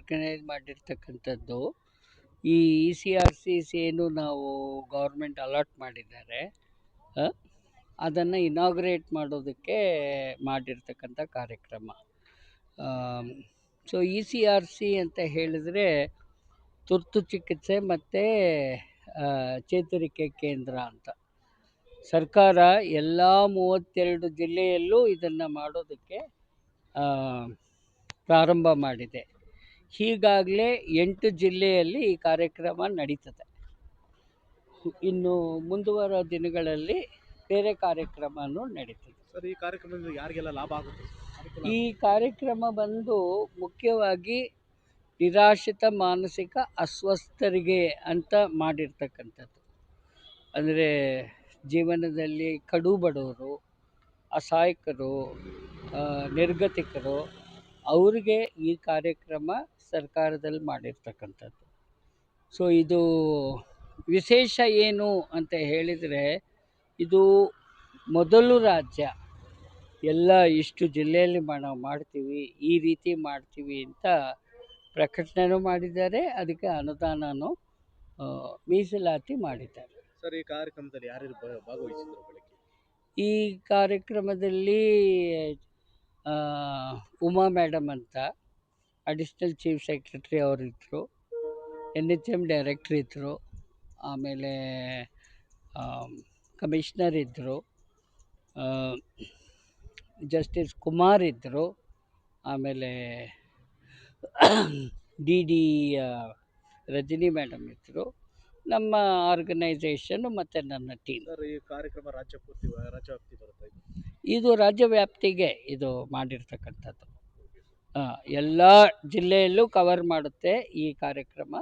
Organise ಮಾಡಿರ್ತಕ್ಕಂಥದ್ದು. ಈ ECRCs ಏನು ನಾವು ಗೌರ್ಮೆಂಟ್ ಅಲಾಟ್ ಮಾಡಿದ್ದಾರೆ, ಅದನ್ನು ಇನಾಗ್ರೇಟ್ ಮಾಡೋದಕ್ಕೆ ಮಾಡಿರ್ತಕ್ಕಂಥ ಕಾರ್ಯಕ್ರಮ. ಸೊ ECRC ಅಂತ ಹೇಳಿದರೆ ತುರ್ತು ಚಿಕಿತ್ಸೆ ಮತ್ತು ಚೇತರಿಕೆ ಕೇಂದ್ರ ಅಂತ. ಸರ್ಕಾರ ಎಲ್ಲ 32 ಜಿಲ್ಲೆಯಲ್ಲೂ ಇದನ್ನು ಮಾಡೋದಕ್ಕೆ ಪ್ರಾರಂಭ ಮಾಡಿದೆ. ಹೀಗಾಗಲೇ 8 ಜಿಲ್ಲೆಯಲ್ಲಿ ಈ ಕಾರ್ಯಕ್ರಮ ನಡೀತದೆ. ಇನ್ನು ಮುಂದುವರ ದಿನಗಳಲ್ಲಿ ಬೇರೆ ಕಾರ್ಯಕ್ರಮನೂ ನಡೀತದೆ. ಸರ್, ಈ ಕಾರ್ಯಕ್ರಮದಿಂದ ಯಾರಿಗೆಲ್ಲ ಲಾಭ ಆಗುತ್ತೆ? ಈ ಕಾರ್ಯಕ್ರಮ ಬಂದು ಮುಖ್ಯವಾಗಿ ನಿರಾಶ್ರಿತ ಮಾನಸಿಕ ಅಸ್ವಸ್ಥರಿಗೆ ಅಂತ ಮಾಡಿರ್ತಕ್ಕಂಥದ್ದು. ಅಂದರೆ ಜೀವನದಲ್ಲಿ ಕಡು ಬಡವರು, ಅಸಹಾಯಕರು, ನಿರ್ಗತಿಕರು, ಅವ್ರಿಗೆ ಈ ಕಾರ್ಯಕ್ರಮ ಸರ್ಕಾರದಲ್ಲಿ ಮಾಡಿರ್ತಕ್ಕಂಥದ್ದು. ಸೊ ಇದು ವಿಶೇಷ ಏನು ಅಂತ ಹೇಳಿದರೆ, ಇದು ಮೊದಲು ರಾಜ್ಯ ಎಲ್ಲ ಇಷ್ಟು ಜಿಲ್ಲೆಯಲ್ಲಿ ನಾವು ಮಾಡ್ತೀವಿ, ಈ ರೀತಿ ಮಾಡ್ತೀವಿ ಅಂತ ಪ್ರಕಟಣೆನೂ ಮಾಡಿದ್ದಾರೆ. ಅದಕ್ಕೆ ಅನುದಾನನೂ ಮೀಸಲಾತಿ ಮಾಡಿದ್ದಾರೆ. ಸರ್, ಈ ಕಾರ್ಯಕ್ರಮದಲ್ಲಿ ಯಾರ್ಯಾರು ಭಾಗವಹಿಸಿದ್ರು? ಈ ಕಾರ್ಯಕ್ರಮದಲ್ಲಿ ಉಮಾ ಮೇಡಮ್ ಅಂತ ಅಡಿಷ್ನಲ್ ಚೀಫ್ ಸೆಕ್ರೆಟರಿ ಅವರಿದ್ದರು, NHM ಡೈರೆಕ್ಟ್ರ್ ಇದ್ದರು, ಆಮೇಲೆ ಕಮಿಷ್ನರ್ ಇದ್ದರು, ಜಸ್ಟಿಸ್ ಕುಮಾರ್ ಇದ್ದರು, ಆಮೇಲೆ DD ರಜನಿ ಮೇಡಮ್ ಇದ್ದರು, ನಮ್ಮ ಆರ್ಗನೈಸೇಷನ್ನು ಮತ್ತು ನನ್ನ ಟೀಮ್. ಸರ್, ಈ ಕಾರ್ಯಕ್ರಮ ರಾಜ್ಯವ್ಯಾಪ್ತಿ ಬರುತ್ತೆ? ಇದು ರಾಜ್ಯವ್ಯಾಪ್ತಿಗೆ ಇದು ಮಾಡಿರ್ತಕ್ಕಂಥದ್ದು. ಎಲ್ಲ ಜಿಲ್ಲೆಯಲ್ಲೂ ಕವರ್ ಮಾಡುತ್ತೆ ಈ ಕಾರ್ಯಕ್ರಮ.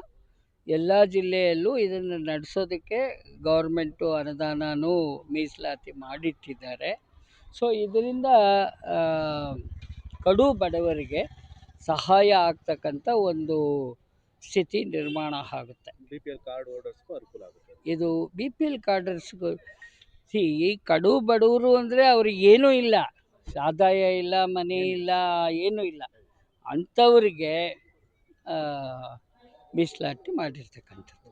ಎಲ್ಲ ಜಿಲ್ಲೆಯಲ್ಲೂ ಇದನ್ನು ನಡೆಸೋದಕ್ಕೆ ಗೌರ್ಮೆಂಟು ಅನುದಾನನೂ ಮೀಸಲಾತಿ ಮಾಡಿಟ್ಟಿದ್ದಾರೆ. ಸೊ ಇದರಿಂದ ಕಡು ಬಡವರಿಗೆ ಸಹಾಯ ಆಗ್ತಕ್ಕಂಥ ಒಂದು ಸ್ಥಿತಿ ನಿರ್ಮಾಣ ಆಗುತ್ತೆ. BPL ಕಾರ್ಡ್ ಹೋಲ್ಡರ್ಸ್ಗೂ ಅನುಕೂಲ ಆಗುತ್ತೆ. ಇದು BPL ಕಾರ್ಡರ್ಸ್ಗೂ ಈ ಕಡು ಬಡವರು ಅಂದರೆ ಅವ್ರಿಗೆ ಏನೂ ಇಲ್ಲ, ಆದಾಯ ಇಲ್ಲ, ಮನೆ ಇಲ್ಲ, ಏನೂ ಇಲ್ಲ, ಅಂಥವ್ರಿಗೆ ಮೀಸಲಾತಿ ಮಾಡಿರ್ತಕ್ಕಂಥದ್ದು.